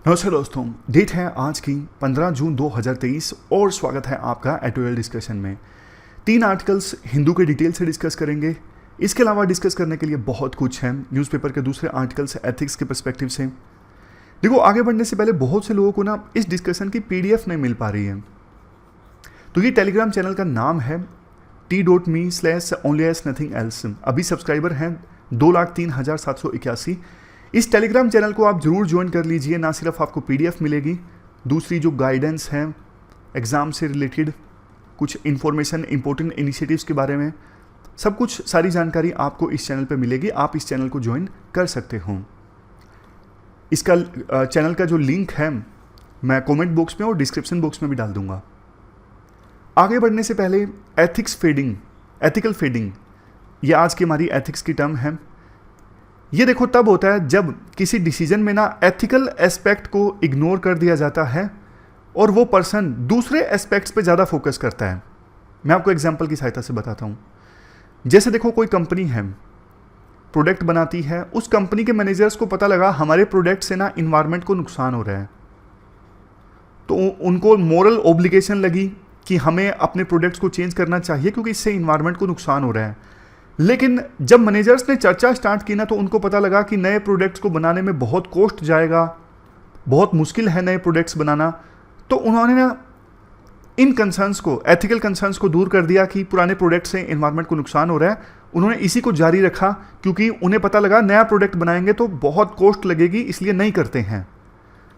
नमस्कार दोस्तों, डेट है आज की 15 जून 2023 और स्वागत है आपका एटोएल डिस्कशन में। 3 आर्टिकल्स हिंदू के डिटेल से डिस्कस करेंगे। इसके अलावा डिस्कस करने के लिए बहुत कुछ है। न्यूज़पेपर के दूसरे आर्टिकल्स एथिक्स के पर्सपेक्टिव से। देखो, आगे बढ़ने से पहले बहुत से लोगों को ना इस डिस्कशन की PDF नहीं मिल पा रही है। तो ये टेलीग्राम चैनल का नाम है t.me/onlyasnothingelse। अभी सब्सक्राइबर हैं 2,03,781। इस टेलीग्राम चैनल को आप जरूर ज्वाइन कर लीजिए। ना सिर्फ आपको PDF मिलेगी, दूसरी जो गाइडेंस है एग्ज़ाम से रिलेटेड, कुछ इन्फॉर्मेशन, इंपॉर्टेंट इनिशिएटिव्स के बारे में, सब कुछ सारी जानकारी आपको इस चैनल पे मिलेगी। आप इस चैनल को ज्वाइन कर सकते हो। इसका चैनल का जो लिंक है मैं कमेंट बॉक्स में और डिस्क्रिप्शन बॉक्स में भी डाल दूंगा। आगे बढ़ने से पहले एथिकल फेडिंग, ये आज की हमारी एथिक्स की टर्म है। ये देखो तब होता है जब किसी डिसीजन में ना एथिकल एस्पेक्ट को इग्नोर कर दिया जाता है और वो पर्सन दूसरे एस्पेक्ट्स पे ज़्यादा फोकस करता है। मैं आपको एग्जांपल की सहायता से बताता हूँ। जैसे देखो, कोई कंपनी है, प्रोडक्ट बनाती है। उस कंपनी के मैनेजर्स को पता लगा हमारे प्रोडक्ट से ना इन्वायरमेंट को नुकसान हो रहा है, तो उनको मोरल ऑब्लिगेशन लगी कि हमें अपने प्रोडक्ट्स को चेंज करना चाहिए क्योंकि इससे इन्वायरमेंट को नुकसान हो रहा है। लेकिन जब मैनेजर्स ने चर्चा स्टार्ट की ना, तो उनको पता लगा कि नए प्रोडक्ट्स को बनाने में बहुत कॉस्ट जाएगा, बहुत मुश्किल है नए प्रोडक्ट्स बनाना। तो उन्होंने ना इन कंसर्न्स को, एथिकल कंसर्न्स को दूर कर दिया कि पुराने प्रोडक्ट से एनवायरनमेंट को नुकसान हो रहा है। उन्होंने इसी को जारी रखा क्योंकि उन्हें पता लगा नया प्रोडक्ट बनाएंगे तो बहुत कॉस्ट लगेगी, इसलिए नहीं करते हैं।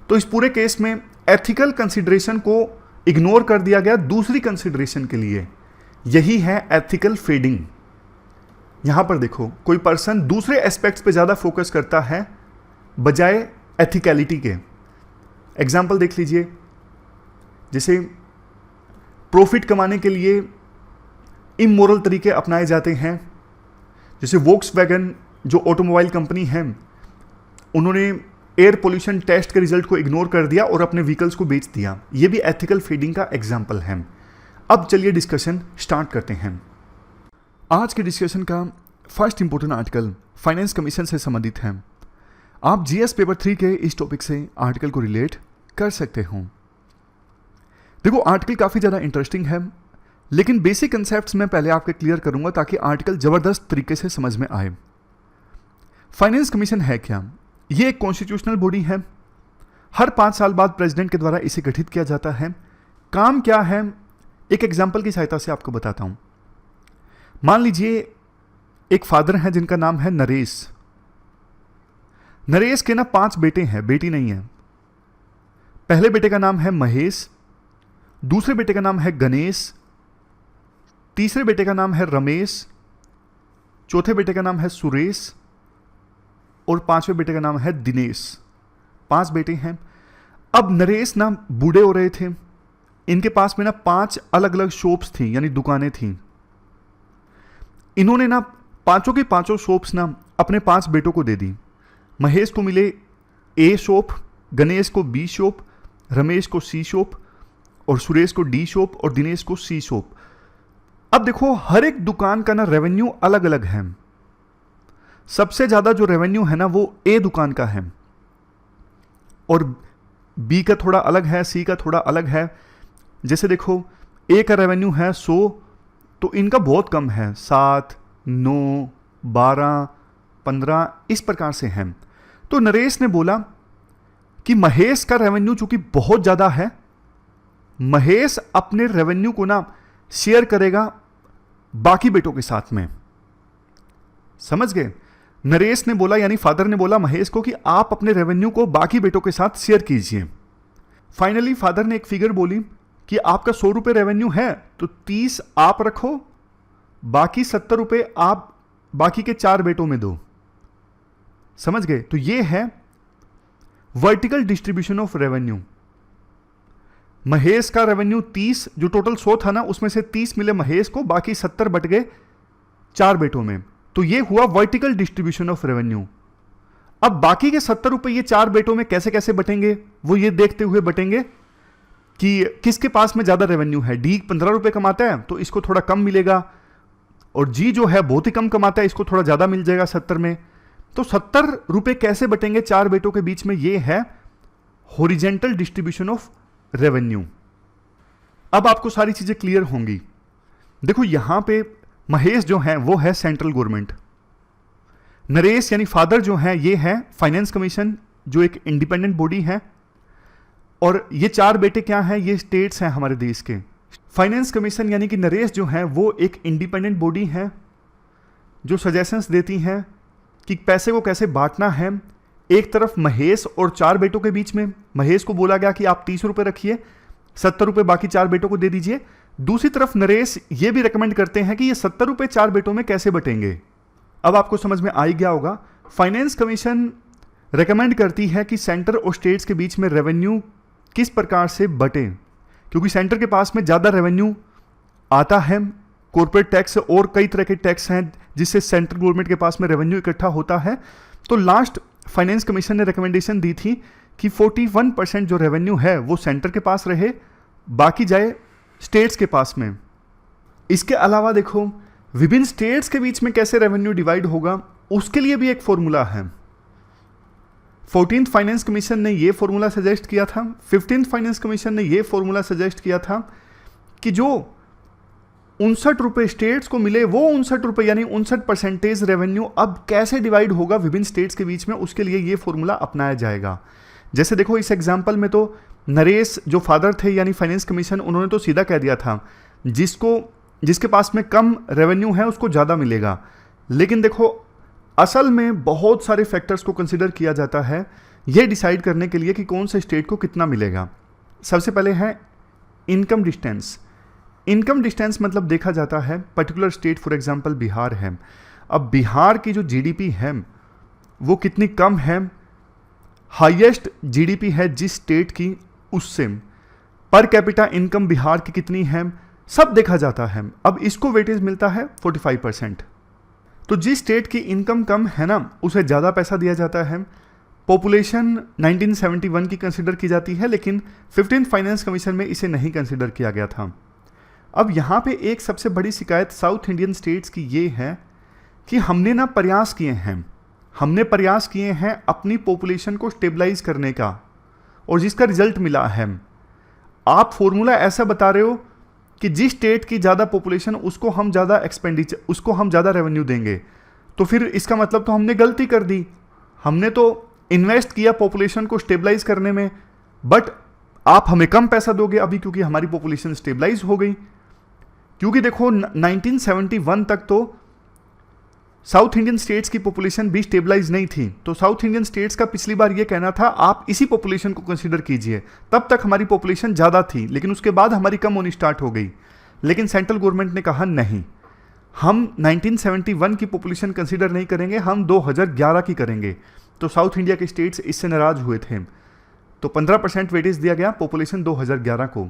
तो इस पूरे केस में एथिकल कंसिडरेशन को इग्नोर कर दिया गया दूसरी कंसिडरेशन के लिए। यही है एथिकल फेडिंग। यहां पर देखो, कोई पर्सन दूसरे एस्पेक्ट्स पे ज्यादा फोकस करता है बजाय एथिकलिटी के। एग्जाम्पल देख लीजिए, जैसे प्रॉफिट कमाने के लिए इमोरल तरीके अपनाए जाते हैं। जैसे वोक्सवैगन जो ऑटोमोबाइल कंपनी है, उन्होंने एयर पोल्यूशन टेस्ट के रिजल्ट को इग्नोर कर दिया और अपने व्हीकल्स को बेच दिया। यह भी एथिकल फेडिंग का एग्जाम्पल है। अब चलिए डिस्कशन स्टार्ट करते हैं। आज के डिस्कशन का first important article finance commission से संबंधित है। आप GS पेपर 3 के इस टॉपिक से आर्टिकल को रिलेट कर सकते हो। देखो, आर्टिकल काफ़ी ज़्यादा इंटरेस्टिंग है, लेकिन बेसिक कंसेप्ट्स मैं पहले आपके क्लियर करूंगा ताकि आर्टिकल ज़बरदस्त तरीके से समझ में आए। फाइनेंस कमीशन है क्या? ये एक कॉन्स्टिट्यूशनल बॉडी है। हर 5 साल बाद प्रेसिडेंट के द्वारा इसे गठित किया जाता है। काम क्या है, एक एग्जाम्पल की सहायता से आपको बताता हूं। मान लीजिए एक फादर हैं जिनका नाम है नरेश। नरेश के ना 5 बेटे हैं, बेटी नहीं है। पहले बेटे का नाम है महेश, दूसरे बेटे का नाम है गणेश, तीसरे बेटे का नाम है रमेश, चौथे बेटे का नाम है सुरेश और 5वें बेटे का नाम है दिनेश। 5 बेटे हैं। अब नरेश ना बूढ़े हो रहे थे। इनके पास में ना 5 अलग अलग शॉप्स थी, यानी दुकानें थी। इन्होंने ना पांचों की पांचों शॉप्स ना अपने 5 बेटों को दे दी। महेश को मिले A शॉप, गणेश को B शॉप, रमेश को C शॉप और सुरेश को D शॉप और दिनेश को C शॉप। अब देखो, हर एक दुकान का ना रेवेन्यू अलग अलग है। सबसे ज्यादा जो रेवेन्यू है ना वो A दुकान का है और B का थोड़ा अलग है, C का थोड़ा अलग है। जैसे देखो, A का रेवेन्यू है 100, तो इनका बहुत कम है, 7, 9, 12, 15 इस प्रकार से हैं। तो नरेश ने बोला कि महेश का रेवेन्यू चूंकि बहुत ज्यादा है, महेश अपने रेवेन्यू को ना शेयर करेगा बाकी बेटों के साथ में। समझ गए? नरेश ने बोला, यानी फादर ने बोला महेश को कि आप अपने रेवेन्यू को बाकी बेटों के साथ शेयर कीजिए। फाइनली फादर ने एक फिगर बोली कि आपका 100 रुपये रेवेन्यू है तो 30 आप रखो, बाकी 70 रुपये आप बाकी के 4 बेटों में दो। समझ गए? तो ये है vertical distribution of revenue. Mahesh का रेवेन्यू 30, जो टोटल 100 था ना, उसमें से 30 मिले महेश को, बाकी 70 बट गए 4 बेटों में। तो ये हुआ वर्टिकल डिस्ट्रीब्यूशन ऑफ रेवेन्यू। अब बाकी के 70 रुपये ये 4 बेटों में कैसे कैसे बटेंगे, वो ये देखते हुए बटेंगे कि किसके पास में ज्यादा रेवेन्यू है। डी 15 रुपए कमाता है तो इसको थोड़ा कम मिलेगा, और जी जो है बहुत ही कम कमाता है, इसको थोड़ा ज्यादा मिल जाएगा 70 में। तो 70 रुपए कैसे बटेंगे 4 बेटों के बीच में, ये है हॉरिजेंटल डिस्ट्रीब्यूशन ऑफ रेवेन्यू। अब आपको सारी चीजें क्लियर होंगी। देखो यहां पे महेश जो है वो है सेंट्रल गवर्नमेंट, नरेश यानी फादर जो है ये है फाइनेंस कमीशन जो एक इंडिपेंडेंट बॉडी है, और ये चार बेटे क्या हैं, ये स्टेट्स हैं हमारे देश के। फाइनेंस कमीशन यानी कि नरेश जो है वो एक इंडिपेंडेंट बॉडी है जो सजेशंस देती हैं कि पैसे को कैसे बांटना है। एक तरफ महेश और चार बेटों के बीच में महेश को बोला गया कि आप 30 रुपए रखिए, 70 रुपए बाकी चार बेटों को दे दीजिए। दूसरी तरफ नरेश ये भी रेकमेंड करते हैं कि ये 70 रुपए चार बेटों में कैसे बटेंगे। अब आपको समझ में आ ही गया होगा। फाइनेंस कमीशन रेकमेंड करती है कि सेंटर और स्टेट्स के बीच में रेवेन्यू किस प्रकार से बटे, क्योंकि सेंटर के पास में ज़्यादा रेवेन्यू आता है, कॉर्पोरेट टैक्स और कई तरह के टैक्स हैं जिससे सेंट्रल गवर्नमेंट के पास में रेवेन्यू इकट्ठा होता है। तो लास्ट फाइनेंस कमीशन ने रिकमेंडेशन दी थी कि 41% जो रेवेन्यू है वो सेंटर के पास रहे, बाकी जाए स्टेट्स के पास में। इसके अलावा देखो विभिन्न स्टेट्स के बीच में कैसे रेवेन्यू डिवाइड होगा उसके लिए भी एक फॉर्मूला है। 14th फाइनेंस कमीशन ने ये फॉर्मूला सजेस्ट किया था, 15th फाइनेंस कमीशन ने ये फॉर्मूला सजेस्ट किया था कि जो 59 रुपए स्टेट्स को मिले वो 59 रुपए यानी 59% रेवेन्यू अब कैसे डिवाइड होगा विभिन्न स्टेट्स के बीच में, उसके लिए ये फॉर्मूला अपनाया जाएगा। जैसे देखो इस एग्जाम्पल में तो नरेश जो फादर थे यानी फाइनेंस कमीशन, उन्होंने तो सीधा कह दिया था जिसके पास में कम रेवेन्यू है उसको ज़्यादा मिलेगा। लेकिन देखो असल में बहुत सारे फैक्टर्स को कंसिडर किया जाता है ये डिसाइड करने के लिए कि कौन से स्टेट को कितना मिलेगा। सबसे पहले है इनकम डिस्टेंस। इनकम डिस्टेंस मतलब देखा जाता है particular state, for example Bihar है। अब बिहार की जो जीडीपी है वो कितनी कम है, हाईएस्ट जीडीपी है जिस स्टेट की उससे, पर कैपिटा इनकम बिहार की कितनी है, सब देखा जाता है। अब इसको वेटेज मिलता है 45%। तो जिस स्टेट की इनकम कम है ना उसे ज़्यादा पैसा दिया जाता है। पॉपुलेशन 1971 की कंसिडर की जाती है, लेकिन 15th फाइनेंस कमीशन में इसे नहीं कंसिडर किया गया था। अब यहाँ पे एक सबसे बड़ी शिकायत साउथ इंडियन स्टेट्स की ये है कि हमने प्रयास किए हैं अपनी पॉपुलेशन को स्टेबलाइज करने का, और जिसका रिजल्ट मिला है। आप फॉर्मूला ऐसा बता रहे हो कि जिस स्टेट की ज़्यादा पॉपुलेशन उसको हम ज़्यादा एक्सपेंडिचर, उसको हम ज़्यादा रेवेन्यू देंगे, तो फिर इसका मतलब तो हमने गलती कर दी। हमने तो इन्वेस्ट किया पॉपुलेशन को स्टेबलाइज करने में, बट आप हमें कम पैसा दोगे अभी क्योंकि हमारी पॉपुलेशन स्टेबलाइज हो गई। क्योंकि देखो 1971 तक तो साउथ इंडियन स्टेट्स की पॉपुलेशन भी स्टेबलाइज नहीं थी। तो साउथ इंडियन स्टेट्स का पिछली बार ये कहना था आप इसी पॉपुलेशन को कंसीडर कीजिए। तब तक हमारी पॉपुलेशन ज़्यादा थी, लेकिन उसके बाद हमारी कम होनी स्टार्ट हो गई। लेकिन सेंट्रल गवर्नमेंट ने कहा नहीं, हम 1971 की पॉपुलेशन कंसीडर नहीं करेंगे, हम 2011 की करेंगे। तो साउथ इंडिया के स्टेट्स इससे नाराज हुए थे, तो 15% वेटेज दिया गया पॉपुलेशन 2011 को।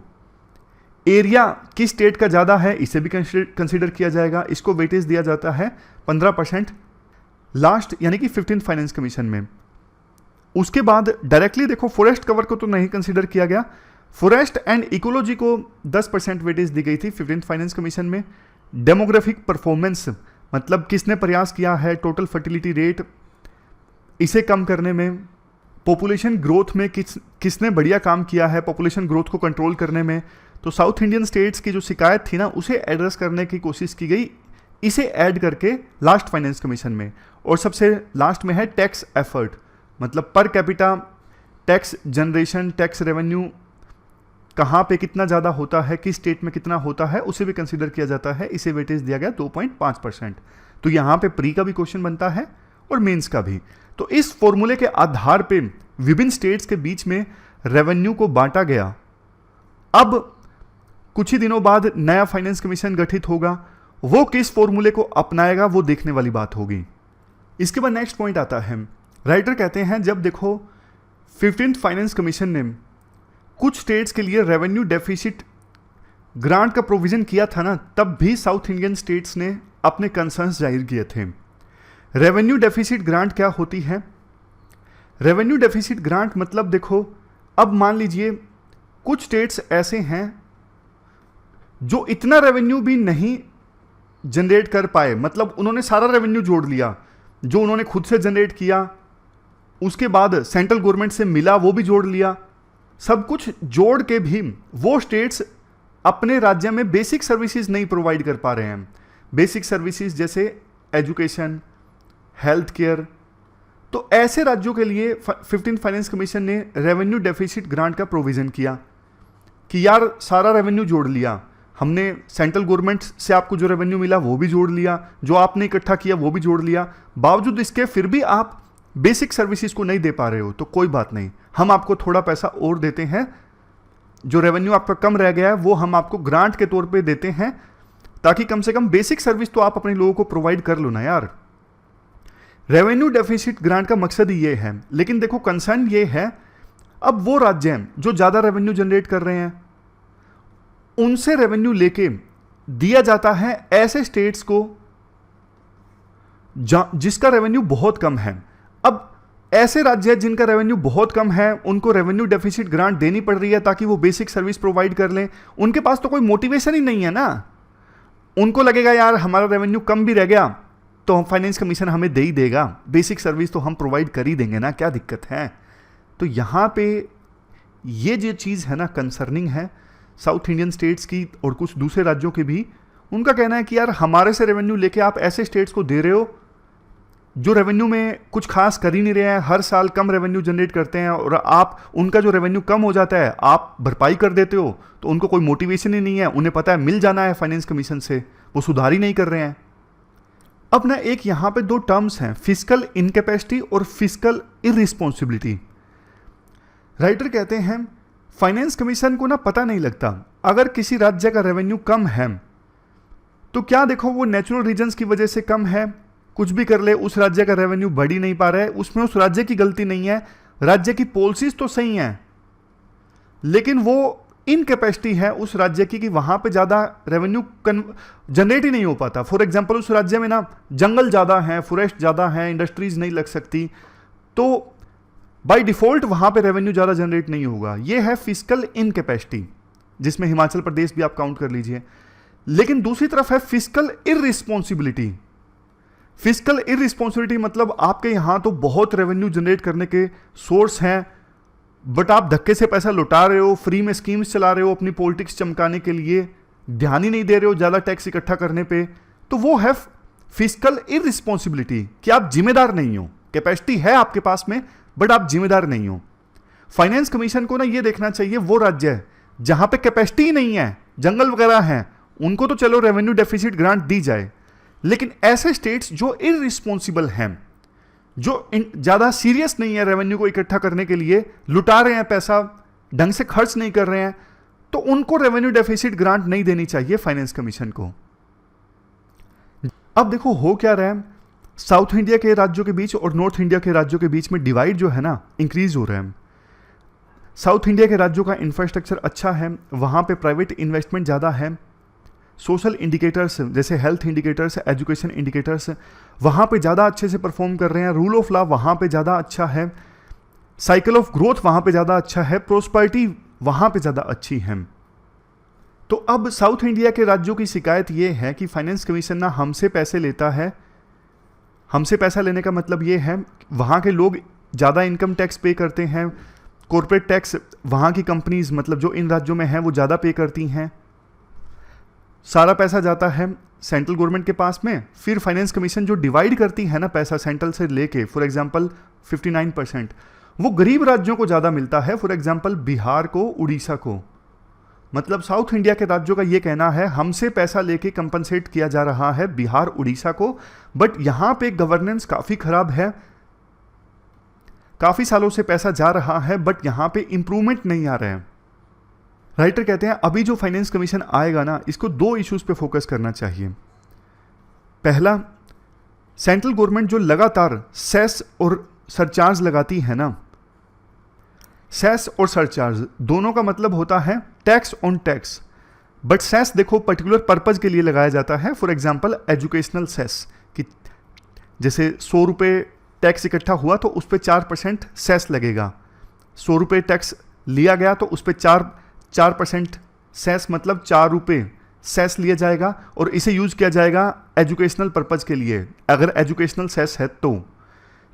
एरिया किस स्टेट का ज़्यादा है इसे भी कंसीडर किया जाएगा, इसको वेटेज दिया जाता है 15% लास्ट यानी कि 15th फाइनेंस कमीशन में। उसके बाद डायरेक्टली देखो फॉरेस्ट कवर को तो नहीं कंसीडर किया गया, फॉरेस्ट एंड इकोलॉजी को 10% वेटेज दी गई थी 15th फाइनेंस कमीशन में। डेमोग्राफिक परफॉर्मेंस मतलब किसने प्रयास किया है, टोटल फर्टिलिटी रेट इसे कम करने में, पॉपुलेशन ग्रोथ में किसने बढ़िया काम किया है पॉपुलेशन ग्रोथ को कंट्रोल करने में। तो साउथ इंडियन स्टेट्स की जो शिकायत थी ना उसे एड्रेस करने की कोशिश की गई, इसे ऐड करके लास्ट फाइनेंस कमीशन में। और सबसे लास्ट में है टैक्स एफर्ट, मतलब per capita tax generation, tax revenue कहाँ पे कितना ज़्यादा होता है, किस स्टेट में कितना होता है, उसे भी कंसीडर किया जाता है। इसे वेटेज दिया गया 2.5%। तो यहाँ पे प्री का भी क्वेश्चन बनता है और मेंस का भी। तो इस फॉर्मूले के आधार पे विभिन्न स्टेट्स के बीच में रेवेन्यू को बांटा गया। अब कुछ ही दिनों बाद नया फाइनेंस कमीशन गठित होगा, वो किस फॉर्मूले को अपनाएगा वो देखने वाली बात होगी। इसके बाद नेक्स्ट पॉइंट आता है, राइटर कहते हैं जब देखो 15th फाइनेंस कमीशन ने कुछ स्टेट्स के लिए रेवेन्यू डेफिसिट ग्रांट का प्रोविजन किया था ना, तब भी साउथ इंडियन स्टेट्स ने अपने कंसर्न्स जाहिर किए थे। रेवेन्यू डेफिसिट ग्रांट क्या होती है? रेवेन्यू डेफिसिट ग्रांट मतलब देखो, अब मान लीजिए कुछ स्टेट्स ऐसे हैं जो इतना रेवेन्यू भी नहीं जनरेट कर पाए, मतलब उन्होंने सारा रेवेन्यू जोड़ लिया जो उन्होंने खुद से जनरेट किया, उसके बाद सेंट्रल गवर्नमेंट से मिला वो भी जोड़ लिया, सब कुछ जोड़ के भी वो स्टेट्स अपने राज्य में बेसिक सर्विसेज नहीं प्रोवाइड कर पा रहे हैं। बेसिक सर्विसेज जैसे एजुकेशन, हेल्थ केयर। तो ऐसे राज्यों के लिए 15th फाइनेंस कमीशन ने रेवेन्यू डेफिसिट ग्रांट का प्रोविजन किया कि यार सारा रेवेन्यू जोड़ लिया हमने, सेंट्रल गवर्नमेंट से आपको जो रेवेन्यू मिला वो भी जोड़ लिया, जो आपने इकट्ठा किया वो भी जोड़ लिया, बावजूद इसके फिर भी आप बेसिक सर्विसेज को नहीं दे पा रहे हो तो कोई बात नहीं, हम आपको थोड़ा पैसा और देते हैं, जो रेवेन्यू आपका कम रह गया है वो हम आपको ग्रांट के तौर पे देते हैं, ताकि कम से कम बेसिक सर्विस तो आप अपने लोगों को प्रोवाइड कर लो ना यार। रेवेन्यू डेफिसिट ग्रांट का मकसद ही ये है। लेकिन देखो कंसर्न ये है, अब वो राज्य हैं जो ज़्यादा रेवेन्यू जनरेट कर रहे हैं, उनसे रेवेन्यू लेके दिया जाता है ऐसे स्टेट्स को जिसका रेवेन्यू बहुत कम है। अब ऐसे राज्य जिनका रेवेन्यू बहुत कम है उनको रेवेन्यू डेफिसिट ग्रांट देनी पड़ रही है ताकि वो बेसिक सर्विस प्रोवाइड कर लें। उनके पास तो कोई मोटिवेशन ही नहीं है ना, उनको लगेगा यार हमारा रेवेन्यू कम भी रह गया तो फाइनेंस कमीशन हमें दे ही देगा, बेसिक सर्विस तो हम प्रोवाइड कर ही देंगे ना, क्या दिक्कत है। तो यहाँ पे ये जो चीज़ है ना कंसर्निंग है साउथ इंडियन स्टेट्स की और कुछ दूसरे राज्यों के भी। उनका कहना है कि यार हमारे से रेवेन्यू लेके आप ऐसे स्टेट्स को दे रहे हो जो रेवेन्यू में कुछ खास कर ही नहीं रहे हैं, हर साल कम रेवेन्यू जनरेट करते हैं, और आप उनका जो रेवेन्यू कम हो जाता है आप भरपाई कर देते हो, तो उनको कोई मोटिवेशन ही नहीं है, उन्हें पता है मिल जाना है फाइनेंस कमीशन से, वो सुधार ही नहीं कर रहे हैं। अब ना एक यहाँ पे दो टर्म्स हैं, फिस्कल इनकैपेसिटी और फिस्कल इररिस्पॉन्सिबिलिटी। राइटर कहते हैं फाइनेंस कमीशन को ना पता नहीं लगता अगर किसी राज्य का रेवेन्यू कम है तो क्या देखो वो नेचुरल रीजंस की वजह से कम है, कुछ भी कर ले उस राज्य का रेवेन्यू बढ़ ही नहीं पा रहा है, उसमें उस राज्य की गलती नहीं है, राज्य की पॉलिसीज तो सही हैं, लेकिन वो इनकैपेसिटी है उस राज्य की कि वहां पे ज्यादा रेवेन्यू जनरेट ही नहीं हो पाता। फॉर एग्जांपल उस राज्य में ना जंगल ज्यादा है, फॉरेस्ट ज्यादा है, इंडस्ट्रीज नहीं लग सकती, तो बाय डिफॉल्ट वहां पे रेवेन्यू ज्यादा जनरेट नहीं होगा। ये है फिस्कल इनकैपेसिटी, जिसमें हिमाचल प्रदेश भी आप काउंट कर लीजिए। लेकिन दूसरी तरफ है फिस्कल इररिस्पॉन्सिबिलिटी। फिस्कल इररिस्पॉन्सिबिलिटी मतलब आपके यहां तो बहुत रेवेन्यू जनरेट करने के सोर्स हैं, बट आप धक्के से पैसा लुटा रहे हो, फ्री में स्कीम्स चला रहे हो अपनी पॉलिटिक्स चमकाने के लिए, ध्यान ही नहीं दे रहे हो ज्यादा टैक्स इकट्ठा करने पे, तो वो है फिस्कल इररिस्पॉन्सिबिलिटी कि आप जिम्मेदार नहीं हो। कैपेसिटी है आपके पास में बट आप जिम्मेदार नहीं हो। फाइनेंस कमीशन को ना ये देखना चाहिए वो राज्य है जहां पे कैपेसिटी ही नहीं है, जंगल वगैरह हैं, उनको तो चलो रेवेन्यू डेफिसिट ग्रांट दी जाए, लेकिन ऐसे स्टेट्स जो इररिस्पॉन्सिबल हैं, जो ज्यादा सीरियस नहीं है रेवेन्यू को इकट्ठा करने के लिए, लुटा रहे हैं पैसा, ढंग से खर्च नहीं कर रहे हैं, तो उनको रेवेन्यू डेफिसिट ग्रांट नहीं देनी चाहिए फाइनेंस कमीशन को। अब देखो हो क्या रहा है, साउथ इंडिया के राज्यों के बीच और नॉर्थ इंडिया के राज्यों के बीच में डिवाइड जो है ना इंक्रीज हो रहा है। साउथ इंडिया के राज्यों का इंफ्रास्ट्रक्चर अच्छा है, वहां पे प्राइवेट इन्वेस्टमेंट ज़्यादा है, सोशल इंडिकेटर्स जैसे हेल्थ इंडिकेटर्स, एजुकेशन इंडिकेटर्स वहाँ पे ज़्यादा अच्छे से परफॉर्म कर रहे हैं, रूल ऑफ लॉ वहाँ पे ज़्यादा अच्छा है, साइकिल ऑफ ग्रोथ वहाँ पे ज़्यादा अच्छा है, प्रोस्पेरिटी वहाँ पे ज़्यादा अच्छी है। तो अब साउथ इंडिया के राज्यों की शिकायत ये है कि फाइनेंस कमीशन ना हमसे पैसे लेता है। हमसे पैसा लेने का मतलब ये है वहाँ के लोग ज़्यादा इनकम टैक्स पे करते हैं, कॉर्पोरेट टैक्स वहाँ की कंपनीज मतलब जो इन राज्यों में हैं वो ज़्यादा पे करती हैं, सारा पैसा जाता है सेंट्रल गवर्नमेंट के पास में, फिर फाइनेंस कमीशन जो डिवाइड करती है ना पैसा सेंट्रल से लेके, फॉर एग्जांपल 59% वो गरीब राज्यों को ज़्यादा मिलता है, फॉर एग्जांपल बिहार को, उड़ीसा को। मतलब साउथ इंडिया के राज्यों का ये कहना है हमसे पैसा लेके कंपनसेट किया जा रहा है बिहार, उड़ीसा को, बट यहाँ पे गवर्नेंस काफ़ी खराब है, काफ़ी सालों से पैसा जा रहा है बट यहाँ पे इंप्रूवमेंट नहीं आ रहा है। राइटर कहते हैं अभी जो फाइनेंस कमीशन आएगा ना इसको दो इश्यूज पे फोकस करना चाहिए। पहला, सेंट्रल गवर्नमेंट जो लगातार सेस और सरचार्ज लगाती है ना, सेस और सरचार्ज दोनों का मतलब होता है tax on tax, but cess देखो पर्टिकुलर पर्पज के लिए लगाया जाता है, फॉर एग्जांपल एजुकेशनल सेस कि जैसे 100 रुपये टैक्स इकट्ठा हुआ तो उस पर 4% सेस लगेगा, 100 रुपये टैक्स लिया गया तो उस पर 4% सेस मतलब 4 रुपये सेस लिया जाएगा और इसे यूज किया जाएगा एजुकेशनल पर्पज के लिए, अगर एजुकेशनल सेस है तो।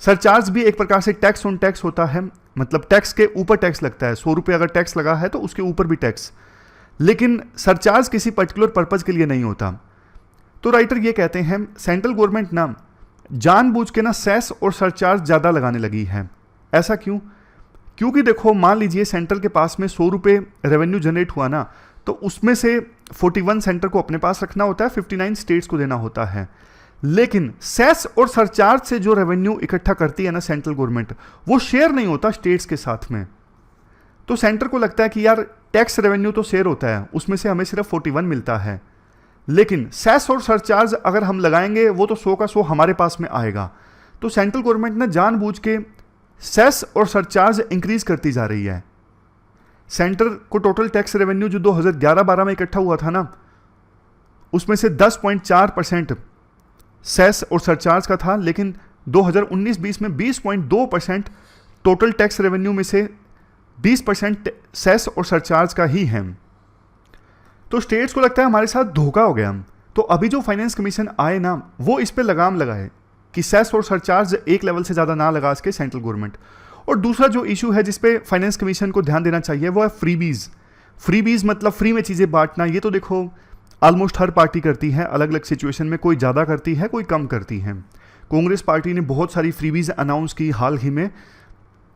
सरचार्ज भी एक प्रकार से टैक्स ऑन टैक्स होता है, मतलब टैक्स के ऊपर टैक्स लगता है, 100 रुपये अगर टैक्स लगा है तो उसके ऊपर भी टैक्स, लेकिन सरचार्ज किसी पर्टिकुलर पर्पज के लिए नहीं होता। तो राइटर ये कहते हैं सेंट्रल गवर्नमेंट ना जानबूझ के ना सेस और सरचार्ज ज़्यादा लगाने लगी है। ऐसा क्यों? क्योंकि देखो, मान लीजिए सेंट्रल के पास में 100 रुपये रेवेन्यू जनरेट हुआ ना, तो उसमें से 41 सेंटर को अपने पास रखना होता है, 59 स्टेट्स को देना होता है। लेकिन सेस और सरचार्ज से जो रेवेन्यू इकट्ठा करती है ना सेंट्रल गवर्नमेंट, वो शेयर नहीं होता स्टेट्स के साथ में। तो सेंटर को लगता है कि यार टैक्स रेवेन्यू तो शेयर होता है, उसमें से हमें सिर्फ 41 मिलता है, लेकिन सेस और सरचार्ज अगर हम लगाएंगे वो तो 100 का 100 हमारे पास में आएगा। तो सेंट्रल गवर्नमेंट ने जानबूझ के सेस और सरचार्ज इंक्रीज करती जा रही है। सेंटर को टोटल टैक्स रेवेन्यू जो 2011-12 में इकट्ठा हुआ था ना, उसमें से 10.4% सेस और सरचार्ज का था, लेकिन 2019-20 में 20.2% टोटल टैक्स रेवेन्यू में से 20% सेस और सरचार्ज का ही है। तो स्टेट्स को लगता है हमारे साथ धोखा हो गया। तो अभी जो फाइनेंस कमीशन आए ना, वो इस पे लगाम लगाए कि सेस और सरचार्ज एक लेवल से ज़्यादा ना लगा सके सेंट्रल गवर्नमेंट। और दूसरा जो इशू है जिस पे फाइनेंस कमीशन को ध्यान देना चाहिए वो है फ्रीबीज। फ्रीबीज मतलब फ्री में चीज़ें बांटना। ये तो देखो ऑलमोस्ट हर पार्टी करती है, अलग अलग सिचुएशन में, कोई ज़्यादा करती है, कोई कम करती है। कांग्रेस पार्टी ने बहुत सारी फ्रीबीज अनाउंस की हाल ही में,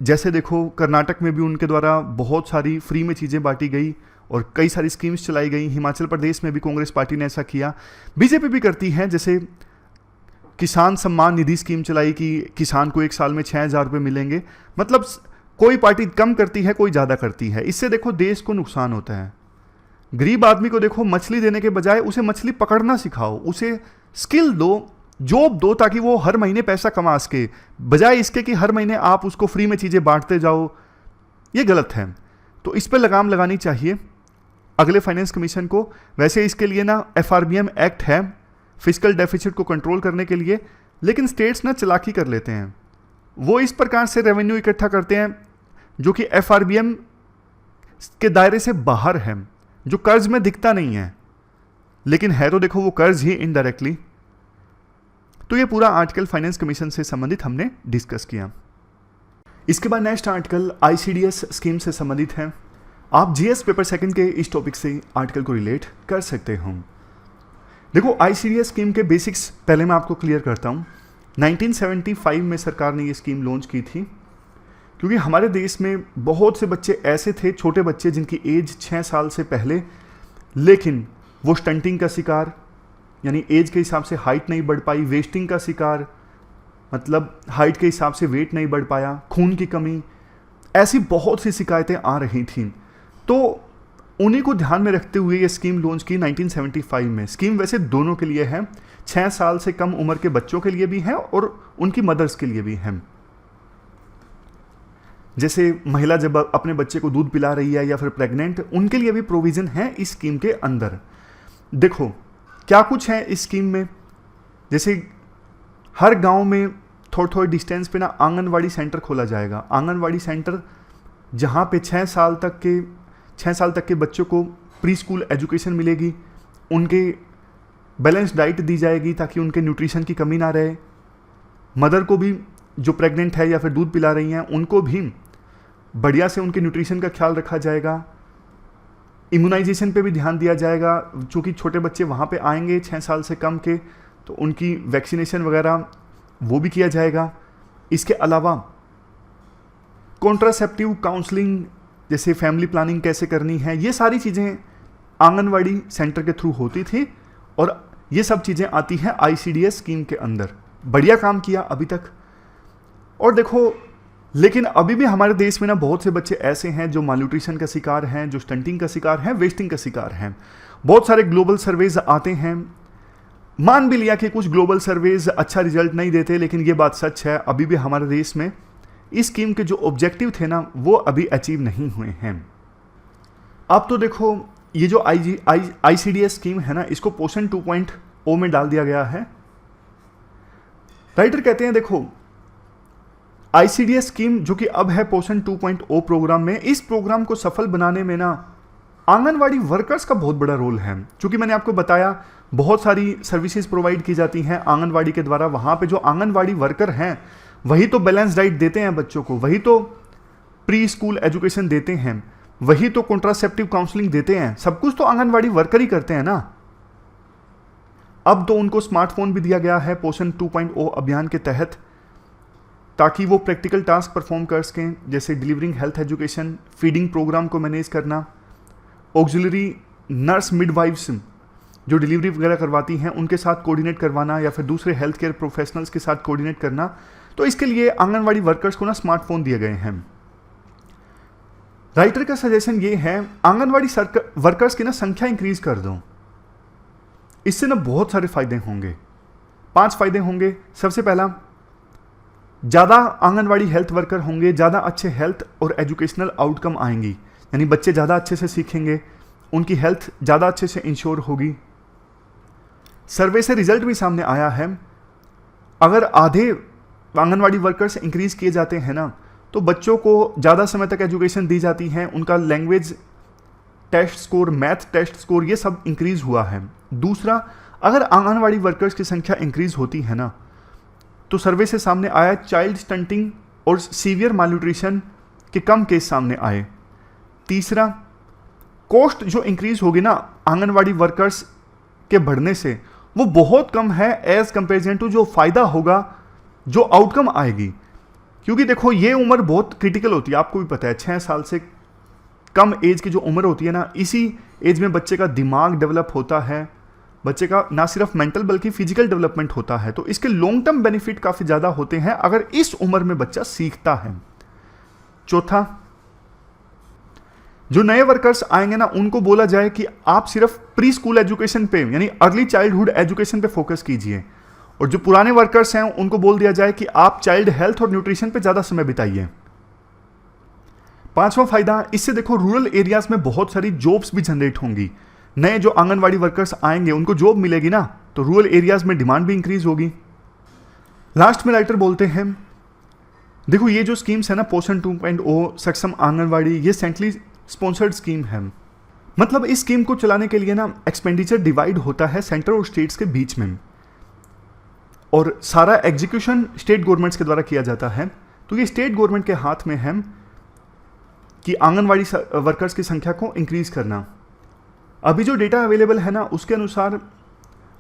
जैसे देखो कर्नाटक में भी उनके द्वारा बहुत सारी फ्री में चीज़ें बांटी गई और कई सारी स्कीम्स चलाई गई। हिमाचल प्रदेश में भी कांग्रेस पार्टी ने ऐसा किया। बीजेपी भी करती है, जैसे किसान सम्मान निधि स्कीम चलाई कि किसान को एक साल में 6,000 रुपये मिलेंगे। मतलब कोई पार्टी कम करती है, कोई ज़्यादा करती है। इससे देखो देश को नुकसान होता है। गरीब आदमी को देखो मछली देने के बजाय उसे मछली पकड़ना सिखाओ, उसे स्किल दो, जॉब दो, ताकि वो हर महीने पैसा कमा सके, बजाय इसके कि हर महीने आप उसको फ्री में चीज़ें बांटते जाओ। ये गलत है। तो इस पर लगाम लगानी चाहिए अगले फाइनेंस कमीशन को। वैसे इसके लिए ना FRBM एक्ट है फिजिकल डेफिसिट को कंट्रोल करने के लिए, लेकिन स्टेट्स ना चालाकी कर लेते हैं। वो इस प्रकार से रेवेन्यू इकट्ठा करते हैं जो कि FRBM के दायरे से बाहर है, जो कर्ज में दिखता नहीं है, लेकिन है तो देखो वो कर्ज ही इनडायरेक्टली। तो ये पूरा आर्टिकल फाइनेंस कमीशन से संबंधित हमने डिस्कस किया। इसके बाद नेक्स्ट आर्टिकल ICDS स्कीम से संबंधित है। आप GS पेपर सेकंड के इस टॉपिक से आर्टिकल को रिलेट कर सकते हो। देखो ICDS स्कीम के बेसिक्स पहले मैं आपको क्लियर करता हूँ। 1975 में सरकार ने ये स्कीम लॉन्च की थी, क्योंकि हमारे देश में बहुत से बच्चे ऐसे थे, छोटे बच्चे जिनकी एज 6 साल से पहले, लेकिन वो स्टंटिंग का शिकार, यानी एज के हिसाब से हाइट नहीं बढ़ पाई, वेस्टिंग का शिकार, मतलब हाइट के हिसाब से वेट नहीं बढ़ पाया, खून की कमी, ऐसी बहुत सी शिकायतें आ रही थीं। तो उन्हीं को ध्यान में रखते हुए ये स्कीम लॉन्च की 1975 में। स्कीम वैसे दोनों के लिए है, 6 साल से कम उम्र के बच्चों के लिए भी है और उनकी मदर्स के लिए भी है। जैसे महिला जब अपने बच्चे को दूध पिला रही है या फिर प्रेग्नेंट, उनके लिए भी प्रोविज़न है इस स्कीम के अंदर। देखो क्या कुछ है इस स्कीम में, जैसे हर गांव में थोड़े थोड़े डिस्टेंस पे ना आंगनवाड़ी सेंटर खोला जाएगा। आंगनवाड़ी सेंटर जहाँ पे 6 साल तक के बच्चों को प्री स्कूल एजुकेशन मिलेगी, उनके बैलेंस डाइट दी जाएगी ताकि उनके न्यूट्रिशन की कमी ना रहे। मदर को भी, जो प्रेग्नेंट है या फिर दूध पिला रही हैं, उनको भी बढ़िया से उनके न्यूट्रिशन का ख्याल रखा जाएगा। इम्यूनाइजेशन पे भी ध्यान दिया जाएगा, चूँकि छोटे बच्चे वहाँ पे आएंगे 6 साल से कम के, तो उनकी वैक्सीनेशन वगैरह वो भी किया जाएगा। इसके अलावा कॉन्ट्रासेप्टिव काउंसलिंग, जैसे फैमिली प्लानिंग कैसे करनी है, ये सारी चीज़ें आंगनवाड़ी सेंटर के थ्रू होती थी और ये सब चीज़ें आती हैं ICDS स्कीम के अंदर। बढ़िया काम किया अभी तक। और देखो, लेकिन अभी भी हमारे देश में ना बहुत से बच्चे ऐसे हैं जो मालन्यूट्रिशन का शिकार हैं, जो स्टंटिंग का शिकार हैं, वेस्टिंग का शिकार हैं। बहुत सारे ग्लोबल सर्वेज आते हैं, मान भी लिया कि कुछ ग्लोबल सर्वेज अच्छा रिजल्ट नहीं देते, लेकिन ये बात सच है, अभी भी हमारे देश में इस स्कीम के जो ऑब्जेक्टिव थे ना वो अभी अचीव नहीं हुए हैं। अब तो देखो ये जो ICDS स्कीम है ना, इसको पोषण 2.0 में डाल दिया गया है। राइटर कहते हैं देखो ICDS स्कीम जो कि अब है पोषण 2.0 प्रोग्राम में, इस प्रोग्राम को सफल बनाने में ना आंगनवाड़ी वर्कर्स का बहुत बड़ा रोल है। क्योंकि मैंने आपको बताया बहुत सारी सर्विसेज प्रोवाइड की जाती हैं आंगनवाड़ी के द्वारा। वहाँ पे जो आंगनवाड़ी वर्कर हैं वही तो बैलेंस डाइट देते हैं बच्चों को, वही तो प्री स्कूल एजुकेशन देते हैं, वही तो कॉन्ट्रासेप्टिव काउंसलिंग देते हैं, सब कुछ तो आंगनवाड़ी वर्कर ही करते हैं ना। अब तो उनको स्मार्टफोन भी दिया गया है पोषण 2.0 अभियान के तहत, ताकि वो प्रैक्टिकल टास्क परफॉर्म कर सकें, जैसे delivering health education, feeding programme को मैनेज करना, ऑक्सिलरी नर्स मिडवाइफ्स जो डिलीवरी वगैरह करवाती हैं उनके साथ कोऑर्डिनेट करवाना, या फिर दूसरे हेल्थ केयर प्रोफेशनल्स के साथ कोऑर्डिनेट करना। तो इसके लिए आंगनवाड़ी वर्कर्स को ना स्मार्टफोन दिए गए हैं। राइटर का सजेशन ये है, आंगनवाड़ी वर्कर्स की ना संख्या इंक्रीज कर दो, इससे ना बहुत सारे फायदे होंगे। 5 फायदे होंगे। सबसे पहला, ज़्यादा आंगनवाड़ी हेल्थ वर्कर होंगे, ज़्यादा अच्छे हेल्थ और एजुकेशनल आउटकम आएंगी, यानी बच्चे ज़्यादा अच्छे से सीखेंगे, उनकी हेल्थ ज़्यादा अच्छे से इंश्योर होगी। सर्वे से रिजल्ट भी सामने आया है, अगर आधे आंगनवाड़ी वर्कर्स इंक्रीज किए जाते हैं ना, तो बच्चों को ज़्यादा समय तक एजुकेशन दी जाती है, उनका language test score, math test score, ये सब इंक्रीज हुआ है। दूसरा, अगर आंगनवाड़ी वर्कर्स की संख्या इंक्रीज होती है ना, तो सर्वे से सामने आया चाइल्ड स्टंटिंग और सीवियर मालन्यूट्रिशन के कम केस सामने आए। तीसरा, कॉस्ट जो इंक्रीज होगी ना आंगनवाड़ी वर्कर्स के बढ़ने से, वो बहुत कम है एज कंपेरिजन टू जो फायदा होगा, जो आउटकम आएगी। क्योंकि देखो ये उम्र बहुत क्रिटिकल होती है, आपको भी पता है, 6 साल से कम एज की जो उम्र होती है ना, इसी एज में बच्चे का दिमाग डेवलप होता है, बच्चे का ना सिर्फ मेंटल बल्कि फिजिकल डेवलपमेंट होता है। तो इसके लॉन्ग टर्म बेनिफिट काफ़ी ज़्यादा होते हैं अगर इस उम्र में बच्चा सीखता है। चौथा, जो नए वर्कर्स आएंगे ना, उनको बोला जाए कि आप सिर्फ प्री स्कूल एजुकेशन पे यानी अर्ली चाइल्डहुड एजुकेशन पे फोकस कीजिए, और जो पुराने वर्कर्स हैं उनको बोल दिया जाए कि आप चाइल्ड हेल्थ और न्यूट्रिशन पे ज़्यादा समय बिताइए। 5वां फायदा, इससे देखो रूरल एरियाज में बहुत सारी जॉब्स भी जनरेट होंगी। नए जो आंगनवाड़ी वर्कर्स आएंगे उनको जॉब मिलेगी ना, तो रूरल एरियाज में डिमांड भी इंक्रीज होगी। लास्ट में राइटर बोलते हैं, देखो ये जो स्कीम्स है ना, पोषण 2.0, सक्षम आंगनवाड़ी, ये सेंट्रली स्पॉन्सर्ड स्कीम है। मतलब इस स्कीम को चलाने के लिए ना एक्सपेंडिचर डिवाइड होता है सेंटर और स्टेट्स के बीच में, और सारा एग्जीक्यूशन स्टेट गवर्नमेंट्स के द्वारा किया जाता है। तो ये स्टेट गवर्नमेंट के हाथ में है कि आंगनवाड़ी वर्कर्स की संख्या को इंक्रीज करना। अभी जो डेटा अवेलेबल है ना, उसके अनुसार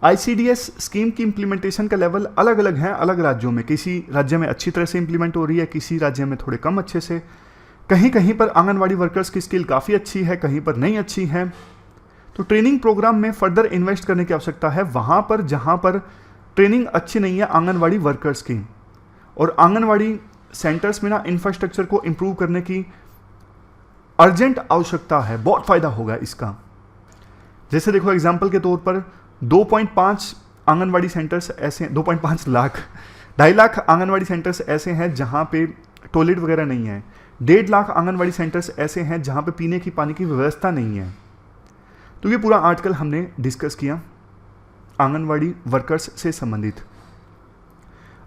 ICDS स्कीम की इंप्लीमेंटेशन का लेवल अलग अलग है अलग राज्यों में। किसी राज्य में अच्छी तरह से इंप्लीमेंट हो रही है, किसी राज्य में थोड़े कम अच्छे से, कहीं कहीं पर आंगनवाड़ी वर्कर्स की स्किल काफ़ी अच्छी है, कहीं पर नहीं अच्छी है। तो ट्रेनिंग प्रोग्राम में फर्दर इन्वेस्ट करने की आवश्यकता है वहाँ पर जहाँ पर ट्रेनिंग अच्छी नहीं है आंगनवाड़ी वर्कर्स की, और आंगनवाड़ी सेंटर्स में ना इंफ्रास्ट्रक्चर को इम्प्रूव करने की अर्जेंट आवश्यकता है। बहुत फ़ायदा होगा इसका। जैसे देखो एग्जाम्पल के तौर पर 2.5 आंगनवाड़ी सेंटर्स ऐसे हैं, 2.5 लाख, 2.5 लाख आंगनवाड़ी सेंटर्स ऐसे हैं जहाँ पे टॉयलेट वगैरह नहीं है। 1.5 लाख आंगनवाड़ी सेंटर्स ऐसे हैं जहाँ पे पीने की पानी की व्यवस्था नहीं है। तो ये पूरा आर्टिकल हमने डिस्कस किया आंगनवाड़ी वर्कर्स से संबंधित।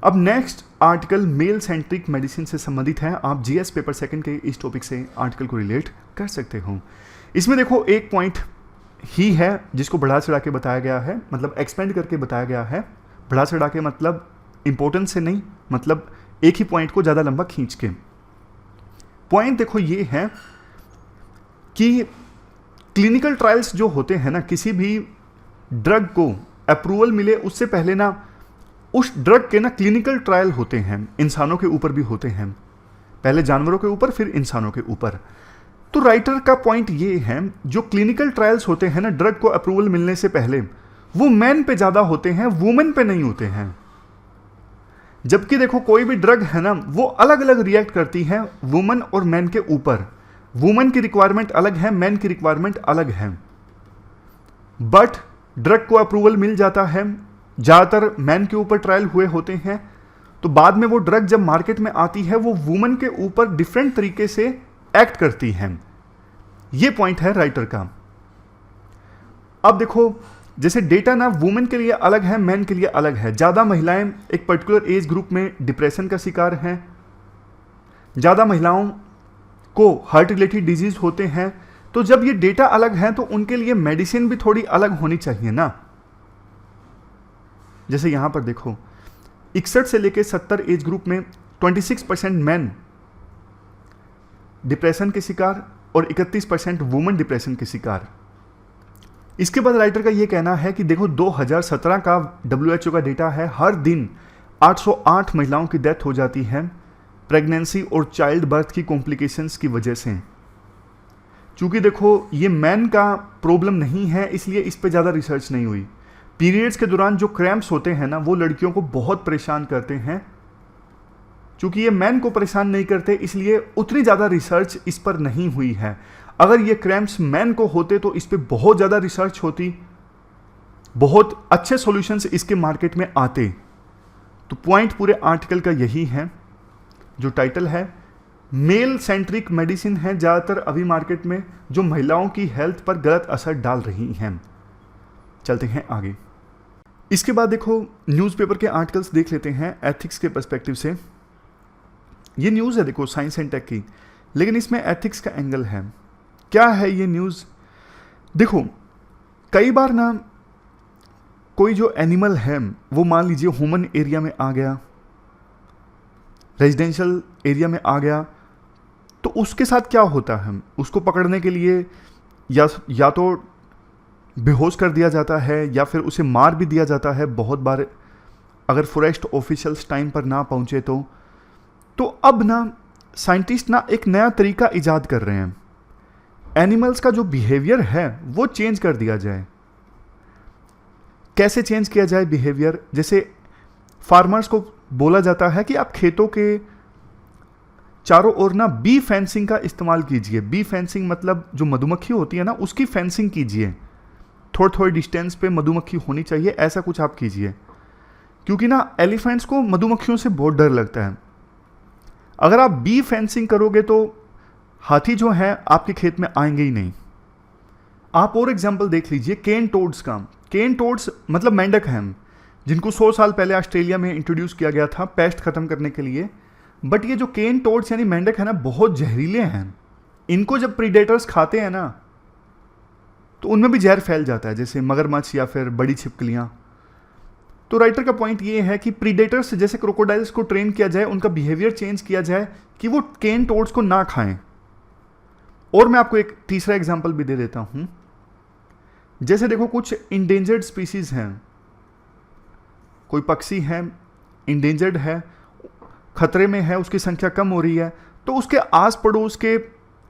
अब next article male centric medicine से संबंधित है। आप GS पेपर सेकंड के इस टॉपिक से आर्टिकल को रिलेट कर सकते हो। इसमें देखो एक पॉइंट ही है जिसको बढ़ा चढ़ा के बताया गया है, मतलब एक्सपेंड करके बताया गया है। बढ़ा चढ़ा के मतलब इंपॉर्टेंस से नहीं, मतलब एक ही पॉइंट को ज़्यादा लंबा खींच के। पॉइंट देखो ये है कि क्लिनिकल ट्रायल्स जो होते हैं ना, किसी भी ड्रग को अप्रूवल मिले उससे पहले ना उस ड्रग के ना क्लिनिकल ट्रायल होते हैं, इंसानों के ऊपर भी होते हैं, पहले जानवरों के ऊपर फिर इंसानों के ऊपर। तो राइटर का पॉइंट ये है, जो क्लिनिकल ट्रायल्स होते हैं ना ड्रग को अप्रूवल मिलने से पहले, वो मैन पे ज़्यादा होते हैं, वुमेन पे नहीं होते हैं। जबकि देखो कोई भी ड्रग है ना, वो अलग अलग रिएक्ट करती है वुमेन और मैन के ऊपर। वुमेन की रिक्वायरमेंट अलग है, मैन की रिक्वायरमेंट अलग है। बट ड्रग को अप्रूवल मिल जाता है, ज़्यादातर मैन के ऊपर ट्रायल हुए होते हैं, तो बाद में वो ड्रग जब मार्केट में आती है वो वुमेन के ऊपर डिफरेंट तरीके से एक्ट करती हैं। ये पॉइंट है राइटर का। अब देखो जैसे डेटा ना वुमेन के लिए अलग है, मैन के लिए अलग है। ज़्यादा महिलाएं एक पर्टिकुलर एज ग्रुप में डिप्रेशन का शिकार हैं, ज़्यादा महिलाओं को हार्ट रिलेटेड डिजीज होते हैं। तो जब ये डेटा अलग है तो उनके लिए मेडिसिन भी थोड़ी अलग होनी चाहिए ना। जैसे यहाँ पर देखो 61 से लेकर 70 एज ग्रुप में 26% मैन डिप्रेशन के शिकार और 31% वुमेन डिप्रेशन के शिकार। इसके बाद राइटर का ये कहना है कि देखो 2017 का WHO का डेटा है, हर दिन 808 महिलाओं की डेथ हो जाती है प्रेगनेंसी और चाइल्ड बर्थ की कॉम्प्लिकेशंस की वजह से। चूंकि देखो ये मैन का प्रॉब्लम नहीं है, इसलिए इस पे ज़्यादा रिसर्च नहीं हुई। पीरियड्स के दौरान जो क्रैम्प्स होते हैं ना, वो लड़कियों को बहुत परेशान करते हैं। चूंकि ये मैन को परेशान नहीं करते, इसलिए उतनी ज़्यादा रिसर्च इस पर नहीं हुई है। अगर ये क्रैम्प्स मैन को होते तो इस पर बहुत ज़्यादा रिसर्च होती, बहुत अच्छे सॉल्यूशंस इसके मार्केट में आते। तो पॉइंट पूरे आर्टिकल का यही है, जो टाइटल है मेल सेंट्रिक मेडिसिन है ज़्यादातर अभी मार्केट में, जो महिलाओं की हेल्थ पर गलत असर डाल रही हैं। चलते हैं आगे। इसके बाद देखो न्यूज़पेपर के आर्टिकल्स देख लेते हैं एथिक्स के पर्सपेक्टिव से। ये न्यूज़ है देखो साइंस एंड टेक की, लेकिन इसमें एथिक्स का एंगल है। क्या है ये न्यूज़? देखो कई बार ना कोई जो एनिमल है वो मान लीजिए ह्यूमन एरिया में आ गया, रेजिडेंशियल एरिया में आ गया, तो उसके साथ क्या होता है, उसको पकड़ने के लिए या तो बेहोश कर दिया जाता है या फिर उसे मार भी दिया जाता है बहुत बार, अगर फॉरेस्ट ऑफिशियल्स टाइम पर ना पहुंचे तो अब ना साइंटिस्ट ना एक नया तरीका इजाद कर रहे हैं, एनिमल्स का जो बिहेवियर है वो चेंज कर दिया जाए। कैसे चेंज किया जाए बिहेवियर? जैसे फार्मर्स को बोला जाता है कि आप खेतों के चारों ओर ना बी फेंसिंग का इस्तेमाल कीजिए। बी फेंसिंग मतलब जो मधुमक्खी होती है ना, उसकी फेंसिंग कीजिए, थोड़ी डिस्टेंस पे मधुमक्खी होनी चाहिए, ऐसा कुछ आप कीजिए। क्योंकि ना एलिफेंट्स को मधुमक्खियों से बहुत डर लगता है। अगर आप बी फेंसिंग करोगे तो हाथी जो है आपके खेत में आएंगे ही नहीं। आप और एग्जाम्पल देख लीजिए केन टोड्स का। केन टोड्स मतलब मेंढक हैं, जिनको 100 साल पहले ऑस्ट्रेलिया में इंट्रोड्यूस किया गया था पेस्ट खत्म करने के लिए। बट ये जो केन टोड्स यानी मेंढक है ना, बहुत जहरीले हैं। इनको जब प्रीडेटर्स खाते हैं ना तो उनमें भी जहर फैल जाता है, जैसे मगरमच्छ या फिर बड़ी छिपकलियां। तो राइटर का पॉइंट ये है कि प्रीडेटर्स जैसे क्रोकोडाइल्स को ट्रेन किया जाए, उनका बिहेवियर चेंज किया जाए कि वो केन टोड्स को ना खाएं। और मैं आपको एक तीसरा एग्जाम्पल भी दे देता हूं। जैसे देखो कुछ इंडेंजर्ड स्पीसीज हैं, कोई पक्षी है इंडेंजर्ड है, खतरे में है, उसकी संख्या कम हो रही है, तो उसके आस पड़ोस के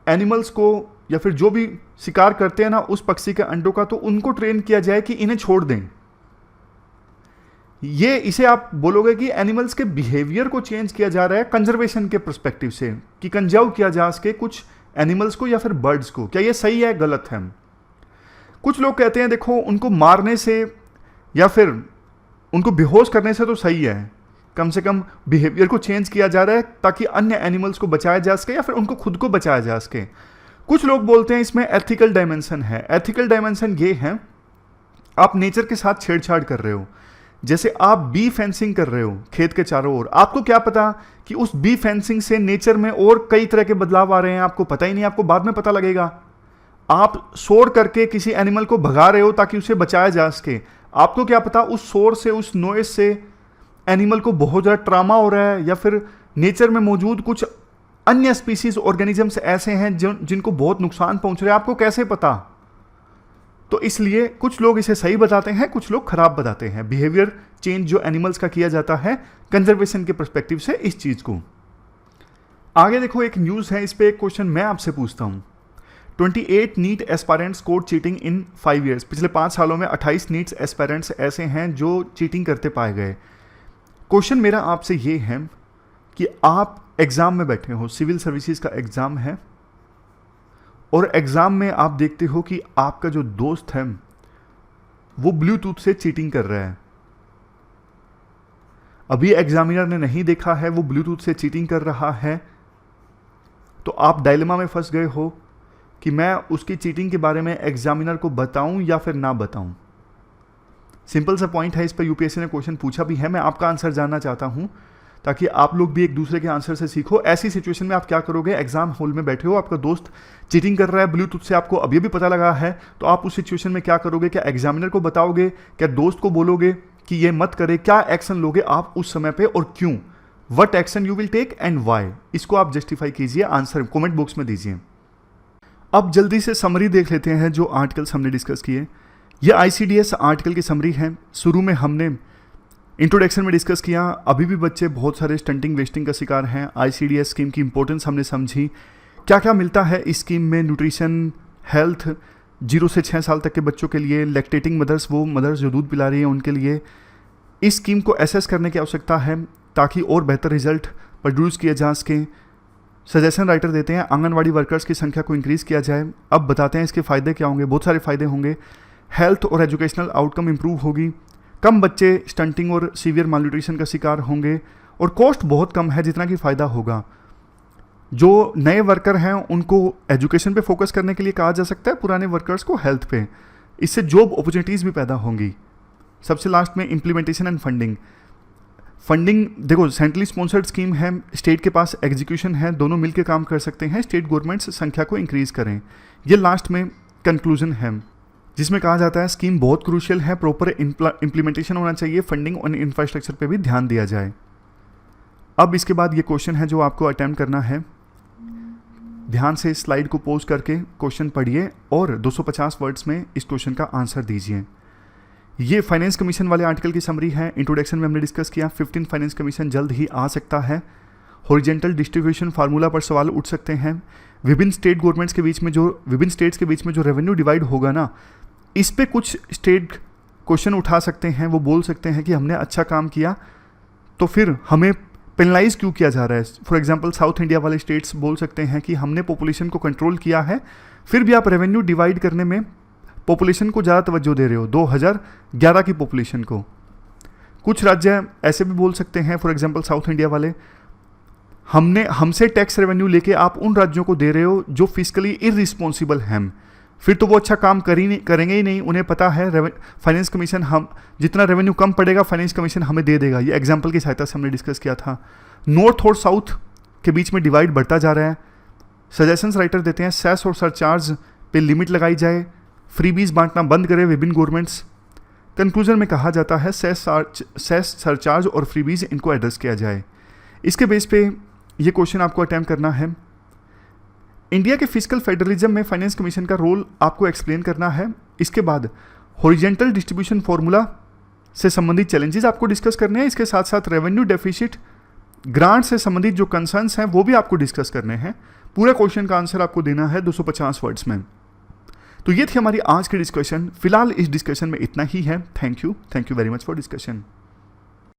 एनिमल्स को या फिर जो भी शिकार करते हैं ना उस पक्षी के अंडों का, तो उनको ट्रेन किया जाए कि इन्हें छोड़ दें। ये इसे आप बोलोगे कि एनिमल्स के बिहेवियर को चेंज किया जा रहा है कंजर्वेशन के पर्सपेक्टिव से, कि कंजर्व किया जा सके कुछ एनिमल्स को या फिर बर्ड्स को। क्या ये सही है गलत है? कुछ लोग कहते हैं देखो उनको मारने से या फिर उनको बेहोश करने से तो सही है, कम से कम बिहेवियर को चेंज किया जा रहा है ताकि अन्य एनिमल्स को बचाया जा सके या फिर उनको खुद को बचाया जा सके। कुछ लोग बोलते हैं इसमें एथिकल डायमेंशन है। एथिकल डायमेंशन ये है, आप नेचर के साथ छेड़छाड़ कर रहे हो। जैसे आप बी फेंसिंग कर रहे हो खेत के चारों ओर, आपको क्या पता कि उस बी फेंसिंग से नेचर में और कई तरह के बदलाव आ रहे हैं, आपको पता ही नहीं, आपको बाद में पता लगेगा। आप शोर करके किसी एनिमल को भगा रहे हो ताकि उसे बचाया जा सके, आपको क्या पता उस शोर से, उस नॉइज से एनिमल को बहुत ज़्यादा ट्रामा हो रहा है, या फिर नेचर में मौजूद कुछ अन्य स्पीसीज ऑर्गेनिजम्स ऐसे हैं जिनको बहुत नुकसान पहुंच रहा है, आपको कैसे पता? तो इसलिए कुछ लोग इसे सही बताते हैं, कुछ लोग खराब बताते हैं बिहेवियर चेंज जो एनिमल्स का किया जाता है कंजर्वेशन के पर्सपेक्टिव से इस चीज को। आगे देखो एक न्यूज़ है, इस पे एक क्वेश्चन मैं आपसे पूछता हूं। 28 नीट एस्पायरेंट्स कोड चीटिंग इन 5 ईयर्स। पिछले 5 सालों में 28 नीट एस्पायरेंट्स ऐसे हैं जो चीटिंग करते पाए गए। क्वेश्चन मेरा आपसे ये है कि आप एग्जाम में बैठे हो, सिविल सर्विसेज का एग्जाम है, और एग्जाम में आप देखते हो कि आपका जो दोस्त है वो ब्लूटूथ से चीटिंग कर रहा है। अभी एग्जामिनर ने नहीं देखा है वो ब्लूटूथ से चीटिंग कर रहा है, तो आप डायलेमा में फंस गए हो कि मैं उसकी चीटिंग के बारे में एग्जामिनर को बताऊं या फिर ना बताऊं। सिंपल सा पॉइंट है, इस पर यूपीएससी ने क्वेश्चन पूछा भी है, मैं आपका आंसर जानना चाहता हूं ताकि आप लोग भी एक दूसरे के आंसर से सीखो। ऐसी सिचुएशन में आप क्या करोगे? एग्जाम हॉल में बैठे हो, आपका दोस्त चीटिंग कर रहा है ब्लूटूथ से, आपको अभी भी पता लगा है, तो आप उस सिचुएशन में क्या करोगे? क्या एग्जामिनर को बताओगे? क्या दोस्त को बोलोगे कि ये मत करे? क्या एक्शन लोगे आप उस समय पे और क्यों? What action you will take and why, इसको आप जस्टिफाई कीजिए, आंसर कमेंट बॉक्स में दीजिए। अब जल्दी से समरी देख लेते हैं जो आर्टिकल्स हमने डिस्कस किए। ये ICDS आर्टिकल की समरी है। शुरू में हमने इंट्रोडक्शन में डिस्कस किया, अभी भी बच्चे बहुत सारे स्टंटिंग वेस्टिंग का शिकार हैं। ICDS स्कीम की इंपॉर्टेंस हमने समझी, क्या क्या मिलता है इस स्कीम में, न्यूट्रिशन, हेल्थ, 0 से 6 साल तक के बच्चों के लिए, लैक्टेटिंग मदर्स, वो मदर्स जो दूध पिला रही हैं उनके लिए इस स्कीम को एसेस करने की आवश्यकता है ताकि और बेहतर रिजल्ट प्रोड्यूस किए जा सकें। सजेशन राइटर देते हैं आंगनवाड़ी वर्कर्स की संख्या को इंक्रीज़ किया जाए। अब बताते हैं इसके फ़ायदे क्या होंगे। बहुत सारे फ़ायदे होंगे। हेल्थ और एजुकेशनल आउटकम इंप्रूव होगी, कम बच्चे स्टंटिंग और सीवियर मालन्यूट्रिशन का शिकार होंगे और कॉस्ट बहुत कम है जितना कि फ़ायदा होगा। जो नए वर्कर हैं उनको एजुकेशन पे फोकस करने के लिए कहा जा सकता है, पुराने वर्कर्स को हेल्थ पे। इससे जॉब अपॉर्चुनिटीज़ भी पैदा होंगी। सबसे लास्ट में इम्प्लीमेंटेशन एंड फंडिंग। फंडिंग देखो, सेंट्रली स्पॉन्सर्ड स्कीम है, स्टेट के पास एग्जीक्यूशन है, दोनों मिलकर काम कर सकते हैं। स्टेट गवर्नमेंट्स संख्या को इंक्रीज़ करें। ये लास्ट में कंक्लूजन है जिसमें कहा जाता है स्कीम बहुत क्रूशियल है, प्रॉपर इम्प्लीमेंटेशन होना चाहिए, फंडिंग और इंफ्रास्ट्रक्चर पे भी ध्यान दिया जाए। अब इसके बाद ये क्वेश्चन है जो आपको अटेम्प्ट करना है। ध्यान से स्लाइड को पॉज करके क्वेश्चन पढ़िए और 250 वर्ड्स में इस क्वेश्चन का आंसर दीजिए। ये फाइनेंस कमीशन वाले आर्टिकल की समरी है। इंट्रोडक्शन में हमने डिस्कस किया 15 फाइनेंस कमीशन जल्द ही आ सकता है। हॉरिजेंटल डिस्ट्रीब्यूशन फार्मूला पर सवाल उठ सकते हैं। विभिन्न स्टेट गवर्नमेंट्स के बीच में विभिन्न स्टेट्स के बीच में जो रेवेन्यू डिवाइड होगा ना, इस पे कुछ स्टेट क्वेश्चन उठा सकते हैं। वो बोल सकते हैं कि हमने अच्छा काम किया तो फिर हमें पेनलाइज क्यों किया जा रहा है। फॉर एग्जांपल साउथ इंडिया वाले स्टेट्स बोल सकते हैं कि हमने पॉपुलेशन को कंट्रोल किया है, फिर भी आप रेवेन्यू डिवाइड करने में पॉपुलेशन को ज़्यादा तवज्जो दे रहे हो, 2011 की पॉपुलेशन को। कुछ राज्य ऐसे भी बोल सकते हैं, फॉर एग्जांपल साउथ इंडिया वाले, हमसे टैक्स रेवेन्यू लेके आप उन राज्यों को दे रहे हो जो फिजिकली इररिस्पॉन्सिबल हैं, फिर तो वो अच्छा काम करेंगे ही नहीं। उन्हें पता है फाइनेंस कमीशन हम जितना रेवेन्यू कम पड़ेगा फाइनेंस कमीशन हमें दे देगा। ये एग्जांपल की सहायता से हमने डिस्कस किया था। नॉर्थ और साउथ के बीच में डिवाइड बढ़ता जा रहा है। सजेशंस राइटर देते हैं सेस और सरचार्ज पे लिमिट लगाई जाए, फ्रीबीज बांटना बंद करें विभिन्न गवर्नमेंट्स। कंक्लूजन में कहा जाता है सेस, सरचार्ज और फ्रीबीज इनको एड्रेस किया जाए। इसके बेस पे ये क्वेश्चन आपको अटेम्प्ट करना है। इंडिया के फिजिकल फेडरलिज्म में फाइनेंस कमीशन का रोल आपको एक्सप्लेन करना है। इसके बाद हॉरिजेंटल डिस्ट्रीब्यूशन फॉर्मूला से संबंधित चैलेंजेस आपको डिस्कस करने हैं। इसके साथ साथ रेवेन्यू डेफिसिट, ग्रांट से संबंधित जो कंसर्न्स हैं वो भी आपको डिस्कस करने हैं। पूरा क्वेश्चन का आंसर आपको देना है 250 वर्ड्स में। तो ये थी हमारी आज की डिस्कशन। फिलहाल इस डिस्कशन में इतना ही है। Thank you very much for discussion.